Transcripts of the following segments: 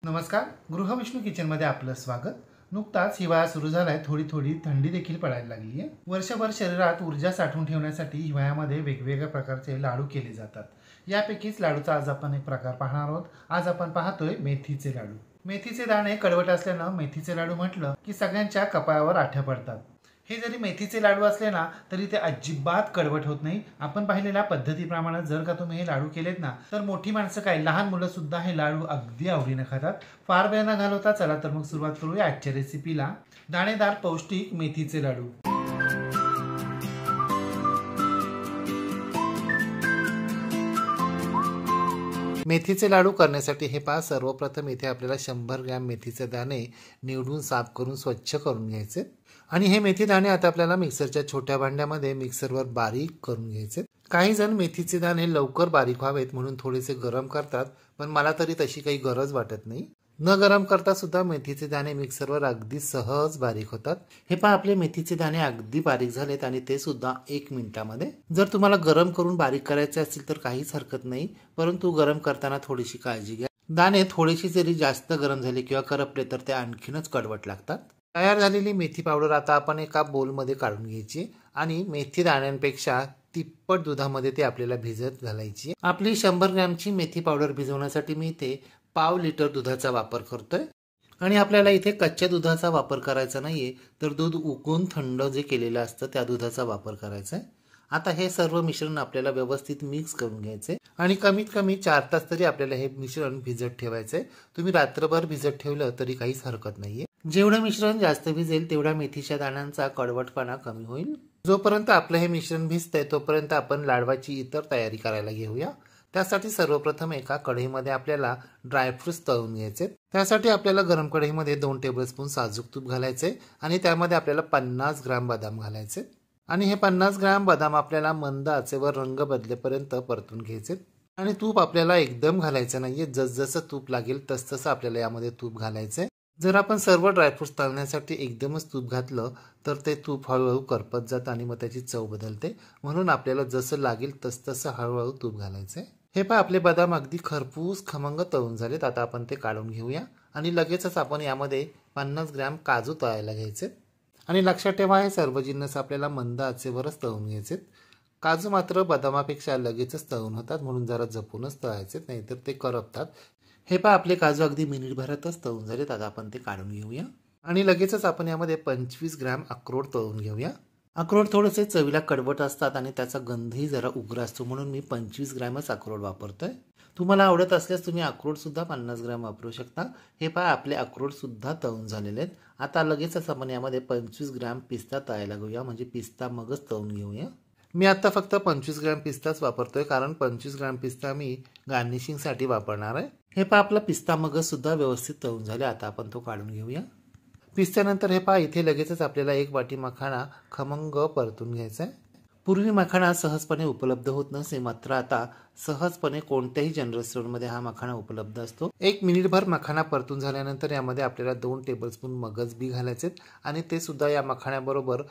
नमस्कार. गृहविष्णू किचनमध्ये आपलं स्वागत. नुकताच हिवाळा सुरू झालाय, थोडी थोडी थंडी देखील पडायला लागली आहे. वर्षभर शरीरात ऊर्जा साठवून ठेवण्यासाठी हिवाळ्यामध्ये वेगवेगळ्या प्रकारचे लाडू केले जातात. यापैकीच लाडूचा आज आपण एक प्रकार पाहणार आहोत. आज आपण पाहतोय मेथीचे लाडू. मेथीचे दाणे कडवट असल्यानं मेथीचे लाडू म्हटलं की सगळ्यांच्या कपाळावर आठ्या पडतात. हे जरी मेथीचे लाडू असले ना तरी ते अजिबात कडवट होत नाही. आपण पाहिलेल्या पद्धतीप्रमाणे जर का तुम्ही हे लाडू केलेत ना तर मोठी माणसं काय लहान मुलं सुद्धा हे लाडू अगदी आवडीनं खातात. फार वेळ न घालवता चला तर मग सुरुवात करूया आजच्या रेसिपीला. दाणेदार पौष्टिक मेथीचे लाडू. मेथीचे लाडू करण्यासाठी हे पहा, सर्वप्रथम इथे आपल्याला 100 ग्रॅम मेथीचे दाणे निवडून साफ करून स्वच्छ करून घ्यायचे आणि हे मेथी दाणे आता आपल्याला मिक्सरच्या छोट्या भांड्यामध्ये मिक्सरवर बारीक करून घ्यायचे. काही जण मेथीचे दाणे लवकर बारीक व्हावेत म्हणून थोडेसे गरम करतात, पण मला तरी तशी काही गरज वाटत नाही. न गरम करता सुद्धा मेथीचे दाणे मिक्सरवर अगदी सहज बारीक होतात. हे पहा, आपले मेथीचे दाणे अगदी बारीक झालेत आणि ते सुद्धा 1 मिनिटामध्ये. जर तुम्हाला गरम करून बारीक करायचे असतील तर काहीच हरकत नाही, परंतु गरम करताना थोडीशी काळजी घ्या. दाणे थोडेसे जरी जास्त गरम झाले किंवा करपले तर ते आणखीनच कडवट लागतात. तयार झालेली मेथी पावडर आता आपण एका बोलमध्ये काढून घ्यायची आणि मेथी दाण्यांपेक्षा तिप्पट दुधामध्ये ते आपल्याला भिजत घालायची. आपली 100 ग्रॅमची मेथी पावडर भिजवण्यासाठी मी इथे पाव लिटर दुधाचा वापर करतोय आणि आपल्याला इथे कच्च्या दुधाचा वापर करायचा नाहीये, तर दूध उकळून थंड जे केलेलं असतं त्या दुधाचा वापर करायचा आहे. आता हे सर्व मिश्रण आपल्याला व्यवस्थित मिक्स करून घ्यायचे आणि कमीत कमी 4 तास तरी आपल्याला हे मिश्रण भिजत ठेवायचंय. तुम्ही रात्रभर भिजत ठेवलं तरी काहीच हरकत नाहीये. जेवढं मिश्रण जास्त भिजेल तेवढा मेथीच्या दाण्यांचा कडवटपणा कमी होईल. जोपर्यंत आपलं हे मिश्रण भिजतंय तोपर्यंत आपण लाडवाची इतर तयारी करायला घेऊया. त्यासाठी सर्वप्रथम एका कढईमध्ये आपल्याला ड्रायफ्रुट्स तळून घ्यायचे. त्यासाठी आपल्याला गरम कढईमध्ये 2 टेबलस्पून साजूक तूप घालायचे आणि त्यामध्ये आपल्याला 50 ग्रॅम बदाम घालायचे आणि हे 50 ग्रॅम बदाम आपल्याला मंद आचेवर रंग बदलेपर्यंत परतून घ्यायचे. आणि तूप आपल्याला एकदम घालायचं नाहीये, जसजसं तूप लागेल तसतसं आपल्याला यामध्ये तूप घालायचंय. जर आपण सर्व ड्रायफ्रुट्स तळण्यासाठी एकदमच तूप घातलं तर ते तूप हळूहळू करपत जातं आणि मग त्याची चव बदलते. म्हणून आपल्याला जसं लागेल तसतसं हळूहळू तूप घालायचंय. हे पहा, आपले बदाम अगदी खरपूस खमंग तळून झालेत. आता आपण ते काढून घेऊया आणि लगेचच आपण यामध्ये 50 ग्रॅम काजू तळायला घ्यायचे. आणि लक्षात ठेवा, हे सर्व जिन्नस आपल्याला मंद आचेवरच तळून घ्यायचे. काजू मात्र बदामापेक्षा लगेचच तळून होतात, म्हणून जरा जपूनच तळायचे, नाहीतर ते करपतात. हे पहा, आपले काजू अगदी मिनिटभरातच तळून झालेत. आता आपण ते काढून घेऊया आणि लगेचच आपण यामध्ये 25 ग्रॅम अक्रोड तळून घेऊया. अक्रोड थोडेसे चवीला कडवट असतात आणि त्याचा गंधही जरा उग्र असतो, म्हणून मी 25 ग्रॅमच अक्रोड वापरतोय. तुम्हाला आवडत असल्यास तुम्ही अक्रोड सुद्धा 50 ग्रॅम वापरू शकता. हे पहा, आपले अक्रोड सुद्धा तळून झालेले आहेत. आता लगेचच आपण यामध्ये 25 ग्रॅम पिस्ता तळायला घेऊया, म्हणजे पिस्ता मगच तळून घेऊया. मी आता फक्त 25 ग्रॅम पिस्ताच वापरतोय, कारण 25 ग्रॅम पिस्ता मी गार्निशिंगसाठी वापरणार आहे. हे पहा, आपला पिस्ता मगज सुद्धा व्यवस्थित तळून झाले. आता आपण तो काढून घेऊया. पिस्त्यानंतर हे पहा, इथे लगेचच आपल्याला 1 वाटी मखाना खमंग परतून घ्यायचा आहे. पूर्वी मखाना सहजपणे उपलब्ध होत नसे, मात्र आता सहजपणे कोणत्याही जनरल स्टोअरमध्ये हा मखाना उपलब्ध असतो. 1 मिनिटभर मखाना परतून झाल्यानंतर यामध्ये आपल्याला 2 टेबलस्पून मगज बी घालायचे आणि ते सुद्धा या मखाण्याबरोबर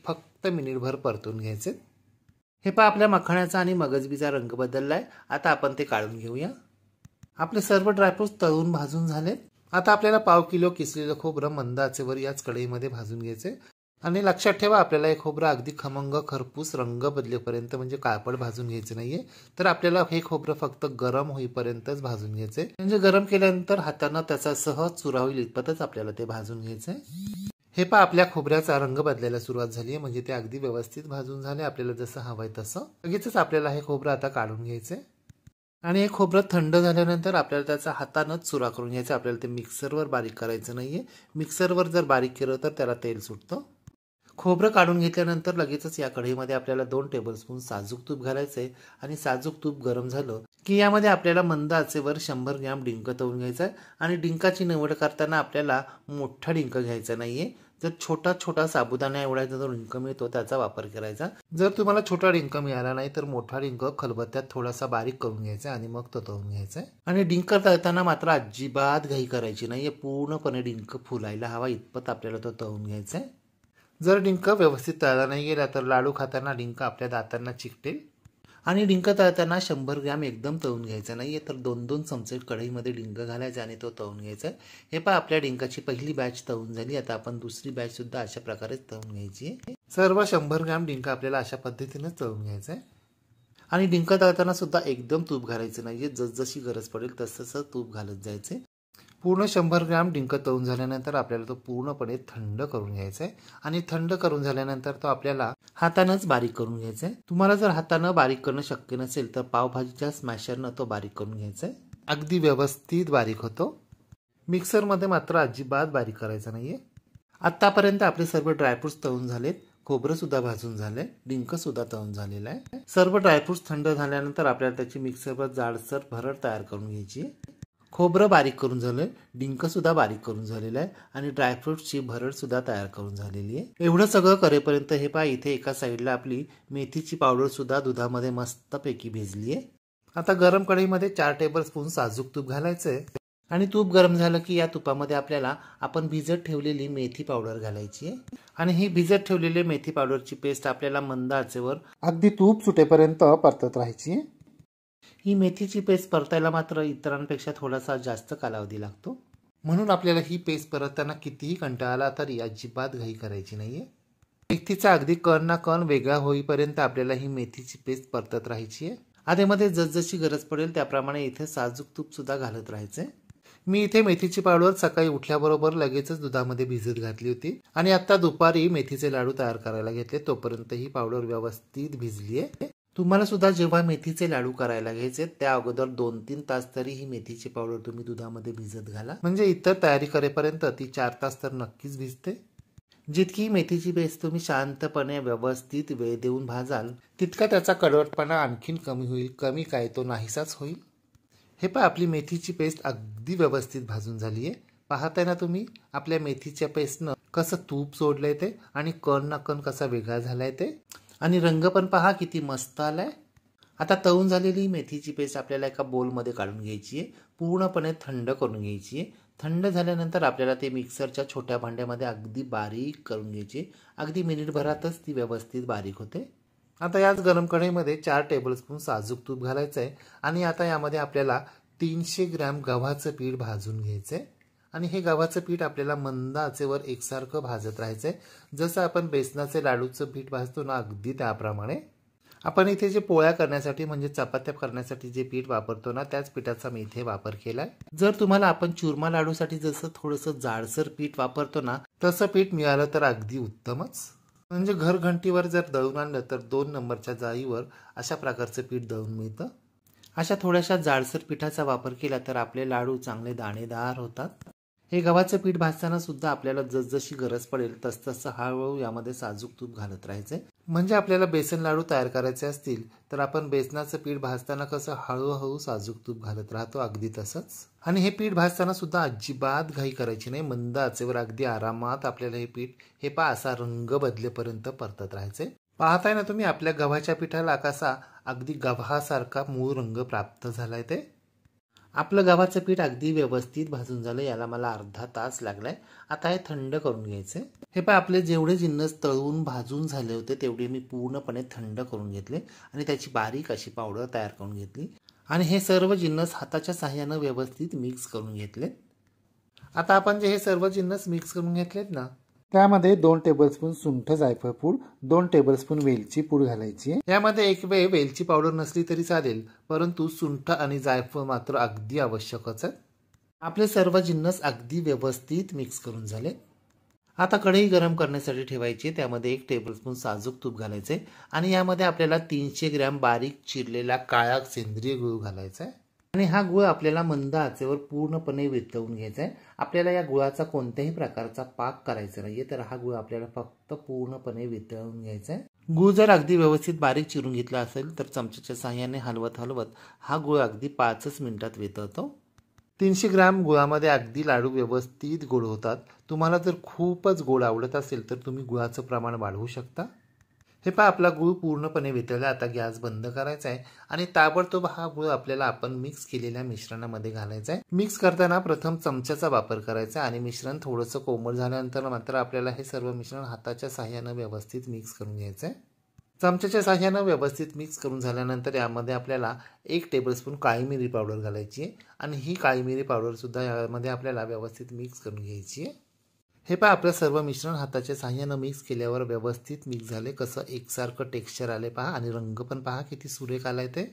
फक्त मिनिटभर परतून घ्यायचे. हे पहा, आपल्या मखाण्याचा आणि मगजबीचा रंग बदललाय. आता आपण ते काढून घेऊया. आपले सर्व ड्रायफ्रुट्स तळून भाजून झाले. आता आपल्याला पाव किलो किसलेलं खोबरं मंद आचेवर याच कढईमध्ये भाजून घ्यायचे आणि लक्षात ठेवा, आपल्याला हे खोबरं अगदी खमंग खरपूस रंग बदलेपर्यंत, म्हणजे काळपट भाजून घ्यायचं नाहीये, तर आपल्याला हे खोबरं फक्त गरम होईपर्यंतच भाजून घ्यायचंय. म्हणजे गरम केल्यानंतर हातानं त्याचा सहज चुरा होईल इतपतच आपल्याला ते भाजून घ्यायचंय. हे पहा, आपल्या खोबऱ्याचा रंग बदलायला सुरुवात झाली आहे, म्हणजे ते अगदी व्यवस्थित भाजून झाले आपल्याला जसं हवंय तसं. लगेचच आपल्याला हे खोबरं आता काढून घ्यायचंय आणि हे खोबरं थंड झाल्यानंतर आपल्याला त्याचा हातानंच चुरा करून घ्यायचा. आपल्याला ते मिक्सरवर बारीक करायचं नाहीये. मिक्सरवर जर बारीक केलं तर त्याला तेल सुटतं. खोबरं काढून घेतल्यानंतर लगेचच या कढईमध्ये आपल्याला 2 टेबलस्पून साजूक तूप घालायचंय आणि साजूक तूप गरम झालं की यामध्ये आपल्याला मंद आचेवर 100 ग्रॅम डिंक तळून घ्यायचा आहे. आणि डिंकाची निवड करताना आपल्याला मोठा डिंक घ्यायचा नाहीये. जर छोटा छोटा साबुदाणा एवढा जो डिंक मिळतो त्याचा वापर करायचा. जर तुम्हाला छोटा डिंक मिळाला नाही तर मोठा डिंक खलबत्त्यात थोडासा बारीक करून घ्यायचा आणि मग तो तळून घ्यायचा. आणि डिंक तळताना मात्र अजिबात घाई करायची नाहीये. पूर्णपणे डिंक फुलायला हवा इतपत आपल्याला तो तळून घ्यायचा आहे. जर डिंक व्यवस्थित तळला नाही गेला तर लाडू खाताना डिंक आपल्या दातांना चिकटेल आणि डिंक तळताना 100 ग्रॅम एकदम तळून घ्यायचा नाहीये, तर 2-2 चमचे कढईमध्ये डिंक घालायचा आणि तो तळून घ्यायचा. हे पहा आपल्या डिंकाची पहिली बॅच तळून झाली. आता आपण दुसरी बॅच सुद्धा अशा प्रकारे तळून घ्यायची. सर्व 100 ग्रॅम डिंक आपल्याला अशा पद्धतीने तळून घ्यायचं आहे. आणि डिंक तळताना सुद्धा एकदम तूप घालायचं नाहीये, जसजशी गरज पडेल तसं तूप घालत जायचे. पूर्ण 100 ग्रॅम डिंक तळून झाल्यानंतर आपल्याला तो पूर्णपणे थंड करून घ्यायचा आहे. आणि थंड करून झाल्यानंतर तो आपल्याला हातानंच बारीक करून घ्यायचा आहे. तुम्हाला जर हातानं बारीक करणं शक्य नसेल तर पावभाजीच्या स्मॅशरनं तो बारीक करून घ्यायचा आहे. अगदी व्यवस्थित बारीक होतो. मिक्सरमध्ये मात्र अजिबात बारीक करायचा नाहीये. आतापर्यंत आपले सर्व ड्रायफ्रुट्स तळून झालेत. खोबरं सुद्धा भाजून झालंय. डिंक सुद्धा तळून झालेलं आहे. सर्व ड्रायफ्रुट्स थंड झाल्यानंतर आपल्याला त्याची मिक्सरवर जाडसर भरड तयार करून घ्यायची. खोबरं बारीक करून झालंय, डिंक सुद्धा बारीक करून झालेलं आहे आणि ड्रायफ्रुट्सची भरड सुद्धा तयार करून झालेली आहे. एवढं सगळं करेपर्यंत हे पहा इथे एका साईडला आपली मेथीची पावडर सुद्धा दुधामध्ये मस्तपैकी भिजली आहे. आता गरम कढईमध्ये 4 टेबलस्पून साजूक तूप घालायचंय आणि तूप गरम झालं की या तुपामध्ये आपल्याला आपण भिजत ठेवलेली मेथी पावडर घालायची आहे. आणि ही भिजत ठेवलेली मेथी पावडरची पेस्ट आपल्याला मंद आचेवर अगदी तूप सुटेपर्यंत परतत राहायची. ही मेथीची पेस्ट परतायला मात्र इतरांपेक्षा थोडासा जास्त कालावधी लागतो. म्हणून आपल्याला ही पेस्ट परतताना कितीही कंटाळा आला तरी अजिबात घाई करायची नाहीये. मेथीचा अगदी कण ना कण वेगळा होईपर्यंत आपल्याला ही मेथीची पेस्ट परतत राहायची आहे. आधेमध्ये जसजशी गरज पडेल त्याप्रमाणे इथे साजूक तूप सुद्धा घालत राहायचंय. मी इथे मेथीची पावडर सकाळी उठल्याबरोबर लगेचच दुधामध्ये भिजत घातली होती आणि आता दुपारी मेथीचे लाडू तयार करायला घेतले. तोपर्यंत ही पावडर व्यवस्थित भिजली आहे. तुम्हाला सुद्धा जेव्हा मेथीचे लाडू करायला घ्यायचे त्या अगोदर 2-3 तास तरी ही मेथीची पावडर तुम्ही दुधामध्ये भिजत घाला. म्हणजे इतर तयारी करेपर्यंत ती 4 तास तर नक्कीच भिजते. जितकी मेथीची पेस्ट तुम्ही शांतपणे व्यवस्थित वेळ देऊन भाजाल तितका त्याचा कडवटपणा आणखीन कमी होईल. कमी काय तो नाहीसाच होईल. हे पहा आपली मेथीची पेस्ट अगदी व्यवस्थित भाजून झाली आहे. पाहताय ना तुम्ही आपल्या मेथीच्या पेस्टनं कसं तूप सोडलंय ते आणि कण ना कण कसा वेगळा झालाय ते. आणि रंग पण पहा किती मस्त आलाय. आता तळून झालेली मेथीची पेस्ट आपल्याला एका बोलमध्ये काढून घ्यायची आहे. पूर्णपणे थंड करून घ्यायची आहे. थंड झाल्यानंतर आपल्याला ते मिक्सरच्या छोट्या भांड्यामध्ये अगदी बारीक करून घ्यायची. अगदी मिनिटभरातच ती व्यवस्थित बारीक होते. आता याच गरम कढईमध्ये 4 टेबलस्पून साजूक तूप घालायचं आहे आणि आता यामध्ये आपल्याला 300 ग्रॅम गव्हाचं पीठ भाजून घ्यायचं आहे. आणि हे गव्हाचं पीठ आपल्याला मंद आचेवर एकसारखं भाजत राहायचंय. जसं आपण बेसनाचे लाडूचं पीठ भाजतो ना अगदी त्याप्रमाणे. आपण इथे जे पोळ्या करण्यासाठी म्हणजे चपात्या करण्यासाठी जे पीठ वापरतो ना त्याच पिठाचा मी इथे वापर केलाय. जर तुम्हाला आपण चुरमा लाडूसाठी जसं थोडंसं जाडसर पीठ वापरतो ना तसं पीठ मिळालं तर अगदी उत्तमच. म्हणजे घरघंटीवर जर दळून आणलं तर 2 नंबरच्या जाळीवर अशा प्रकारचं पीठ दळून मिळतं. अशा थोड्याशा जाडसर पिठाचा वापर केला तर आपले लाडू चांगले दाणेदार होतात. हे गव्हाचं पीठ भाजताना सुद्धा आपल्याला जसजशी गरज पडेल तसतसं हळूहळू यामध्ये साजूक तूप घालत राहायचंय. म्हणजे आपल्याला बेसन लाडू तयार करायचे असतील तर आपण बेसनाचं पीठ भाजताना कसं हळूहळू साजूक तूप घालत राहतो अगदी तसंच. आणि हे पीठ भाजताना सुद्धा अजिबात घाई करायची नाही. मंद आचेवर अगदी आरामात आपल्याला हे पीठ हे पहा असा रंग बदलेपर्यंत परतत राहायचंय. पाहताय ना तुम्ही आपल्या गव्हाच्या पिठाला कसा अगदी गव्हासारखा मूळ रंग प्राप्त झालाय ते. आपलं गव्हाचं पीठ अगदी व्यवस्थित भाजून झालं. याला मला अर्धा तास लागलाय. आता हे थंड करून घ्यायचंय. हे पहा आपले जेवढे जिन्नस तळून भाजून झाले होते तेवढे मी पूर्णपणे थंड करून घेतले आणि त्याची बारीक अशी पावडर तयार करून घेतली. आणि हे सर्व जिन्नस हाताच्या साह्यानं व्यवस्थित मिक्स करून घेतले. आता आपण जे हे सर्व जिन्नस मिक्स करून घेतलेत ना त्यामध्ये 2 टेबलस्पून सुंठ जायफळ पूड, 2 टेबलस्पून वेलची पूड घालायची आहे. यामध्ये एक वेळ वेलची पावडर नसली तरी चालेल, परंतु सुंठ आणि जायफळ मात्र अगदी आवश्यकच आहे. आपले सर्व जिन्नस अगदी व्यवस्थित मिक्स करून झाले. आता कढई गरम करण्यासाठी ठेवायची. त्यामध्ये 1 टेबलस्पून साजूक तूप घालायचे आणि यामध्ये आपल्याला 300 ग्रॅम बारीक चिरलेला काळा सेंद्रिय गूळ घालायचा आहे. आणि हा गुळ आपल्याला मंद आचेवर पूर्णपणे वितळून घ्यायचा आहे. आपल्याला या गुळाचा कोणत्याही प्रकारचा पाक करायचा नाहीये, तर हा गुळ आपल्याला फक्त पूर्णपणे वितळून घ्यायचा आहे. गुळ जर अगदी व्यवस्थित बारीक चिरून घेतला असेल तर चमच्याच्या साह्याने हलवत हलवत हा गुळ अगदी 5 मिनिटात वितळतो. 300 ग्रॅम गुळामध्ये अगदी लाडू व्यवस्थित गोड होतात. तुम्हाला जर खूपच गोड आवडत असेल तर तुम्ही गुळाचं प्रमाण वाढवू शकता. हे पहा आपला गूळ पूर्णपणे वितळला. आता गॅस बंद करायचा आहे आणि ताबडतोब हा गूळ आपल्याला आपण मिक्स केलेल्या मिश्रणामध्ये घालायचा आहे. मिक्स करताना प्रथम चमच्याचा वापर करायचा आणि मिश्रण थोडंसं कोमट झाल्यानंतर मात्र आपल्याला हे सर्व मिश्रण हाताच्या साह्यानं व्यवस्थित मिक्स करून घ्यायचं आहे. चमच्याच्या साहाय्यानं व्यवस्थित मिक्स करून झाल्यानंतर यामध्ये आपल्याला 1 टेबलस्पून काळी मिरी पावडर घालायची आहे आणि ही काळी मिरी पावडरसुद्धा यामध्ये आपल्याला व्यवस्थित मिक्स करून घ्यायची आहे। हे पहा आपलं सर्व मिश्रण हाताच्या साहाय्यानं मिक्स केल्यावर व्यवस्थित मिक्स झाले, कसं एकसारखं टेक्स्चर आले पहा आणि रंग पण पहा किती सुरेख आलाय ते।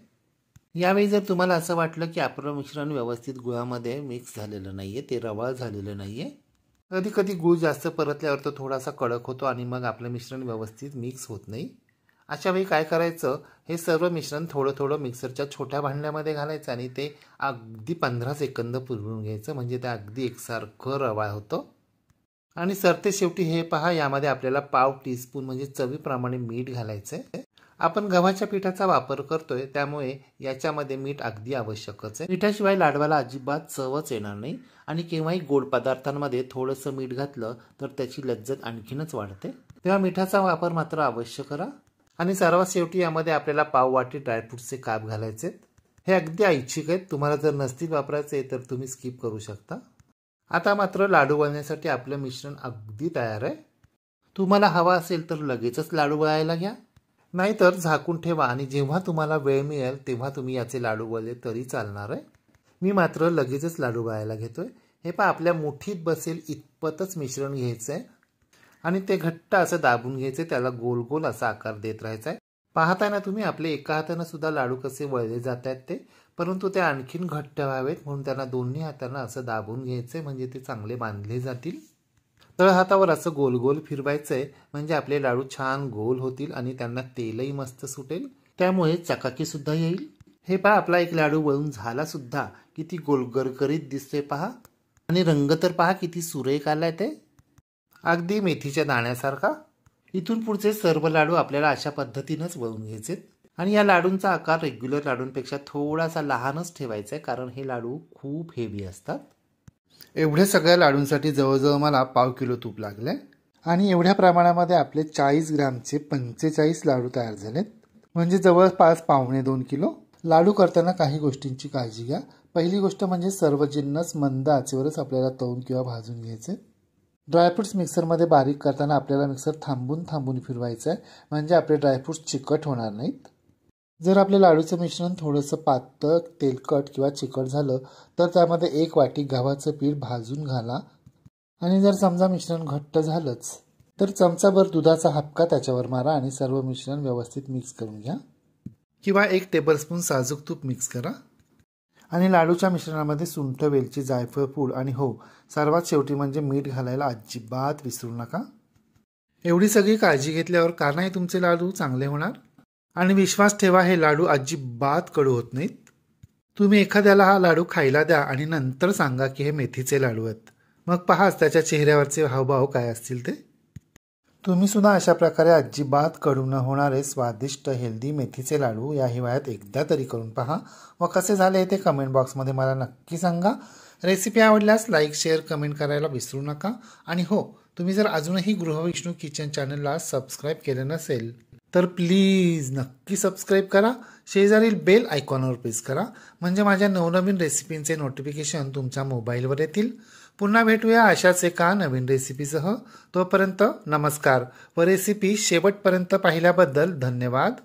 यावेळी जर तुम्हाला असं वाटलं की आपलं मिश्रण व्यवस्थित गुळामध्ये मिक्स झालेलं नाहीये, ते रवाळ झालेलं नाहीये, कधी कधी गुळ जास्त परतल्यावर तो थोडासा कडक होतो आणि मग आपलं मिश्रण व्यवस्थित मिक्स होत नाही। अशा वेळी काय करायचं, हे सर्व मिश्रण थोडं थोडं मिक्सरच्या छोट्या भांड्यामध्ये घालायचं आणि ते अगदी 15 सेकंद पुरवून घ्यायचं, म्हणजे ते अगदी एकसारखं रवाळ होतं। आणि सरते शेवटी हे पहा, यामध्ये आपल्याला पाव टीस्पून म्हणजे चवीप्रमाणे मीठ घालायचं आहे। आपण गव्हाच्या पिठाचा वापर करतोय त्यामुळे याच्यामध्ये मीठ अगदी आवश्यकच आहे। मिठाशिवाय लाडवाला अजिबात चवच येणार नाही आणि केव्हाही गोड पदार्थांमध्ये थोडंसं मीठ घातलं तर त्याची लज्जत आणखीनच वाढते, तेव्हा मिठाचा वापर मात्र अवश्य करा। आणि सर्वात शेवटी यामध्ये आपल्याला पाव वाटी ड्रायफ्रूट्सचे काप घालायचे। हे अगदी ऐच्छिक आहेत, तुम्हाला जर नसतील वापरायचे तर तुम्ही स्किप करू शकता। आता मात्र लाडू वळण्यासाठी आपलं मिश्रण अगदी तयार आहे। तुम्हाला हवा असेल तर लगेचच लाडू वळायला घ्या, नाहीतर झाकून ठेवा आणि जेव्हा तुम्हाला वेळ मिळेल तेव्हा तुम्ही याचे लाडू वळले तरी चालणार आहे। मी मात्र लगेचच लाडू वळायला घेतोय। हे पहा, आपल्या मुठीत बसेल इतपतच मिश्रण घ्यायचं आहे आणि ते घट्ट असं दाबून घ्यायचे, त्याला गोल गोल असा आकार देत राहायचा आहे। पाहताय ना तुम्ही आपले एका हाताने सुद्धा लाडू कसे वळले जात आहेत ते, परंतु ते आणखीन घट्ट व्हावेत म्हणून त्यांना दोन्ही हातांना असं दाबून घ्यायचे, म्हणजे ते चांगले बांधले जातील। तळ हातावर असं गोल गोल फिरवायचंय, म्हणजे आपले लाडू छान गोल होतील आणि त्यांना तेलही मस्त सुटेल, त्यामुळे चकाकी सुद्धा येईल। हे पहा, आपला एक लाडू वळून झाला सुद्धा, किती गोलगरगरीत दिसतोय पहा आणि रंग तर पहा किती सुरेख आलाय ते, अगदी मेथीच्या दाण्यासारखा। इथून पुढचे सर्व लाडू आपल्याला अशा पद्धतीनेच वळून घ्यायचे आणि या लाडूंचा आकार रेग्युलर लाडूंपेक्षा थोडासा लहानच ठेवायचा आहे, कारण हे लाडू खूप हेवी असतात। एवढ्या सगळ्या लाडूंसाठी जवळजवळ मला पाव किलो तूप लागले आणि एवढ्या प्रमाणामध्ये आपले 40 ग्रामचे 45 लाडू तयार झालेत, म्हणजे जवळपास 1.25 किलो। लाडू करताना काही गोष्टींची काळजी घ्या। पहिली गोष्ट म्हणजे सर्व जिन्नस मंद आचेवरच आपल्याला तळून किंवा भाजून घ्यायचे। ड्रायफ्रूट्स मिक्सरमध्ये बारीक करताना आपल्याला मिक्सर थांबून थांबून फिरवायचं आहे, म्हणजे आपले ड्रायफ्रूट्स चिकट होणार नाहीत। जर आपले लाडूचं मिश्रण थोडंसं पातळ, तेलकट किंवा चिकट झालं तर त्यामध्ये 1 वाटी गव्हाचं पीठ भाजून घाला आणि जर समजा मिश्रण घट्ट झालंच तर चमचाभर दुधाचा हपका त्याच्यावर मारा आणि सर्व मिश्रण व्यवस्थित मिक्स करून घ्या, किंवा 1 टेबलस्पून साजूक तूप मिक्स करा आणि लाडूच्या मिश्रणामध्ये सुंठ, वेलची, जायफळ पूड आणि हो, सर्वात शेवटी म्हणजे मीठ घालायला अजिबात विसरू नका। एवढी सगळी काळजी घेतल्यावर का नाही तुमचे लाडू चांगले होणार। आणि विश्वास ठेवा, हे लाडू अजिबात कडू होत नाहीत। तुम्ही एखाद्याला हा लाडू खायला द्या आणि नंतर सांगा की हे मेथीचे लाडू आहेत, मग पहाच त्याच्या चेहऱ्यावरचे हावभाव काय असतील ते। तुम्ही सुद्धा अशा प्रकारे अजिबात कडू न होणारे स्वादिष्ट हेल्दी मेथीचे लाडू या हिवाळ्यात एकदा तरी करून पहा व कसे झाले ते कमेंट बॉक्समध्ये मला नक्की सांगा। रेसिपी आवडल्यास लाईक, शेअर, कमेंट करायला विसरू नका आणि हो, तुम्ही जर अजूनही गृहविष्णू किचन चॅनलला सबस्क्राईब केलं नसेल तर प्लीज नक्की सबस्क्राईब करा, शेजारील बेल आयकॉनवर प्रेस करा, म्हणजे माझ्या नवनवीन रेसिपींचे नोटिफिकेशन तुमच्या मोबाईलवर येतील। पुन्हा भेटूया अशाच एका नवीन रेसिपीसह, तोपर्यंत नमस्कार व रेसिपी शेवटपर्यंत पाहिल्याबद्दल धन्यवाद।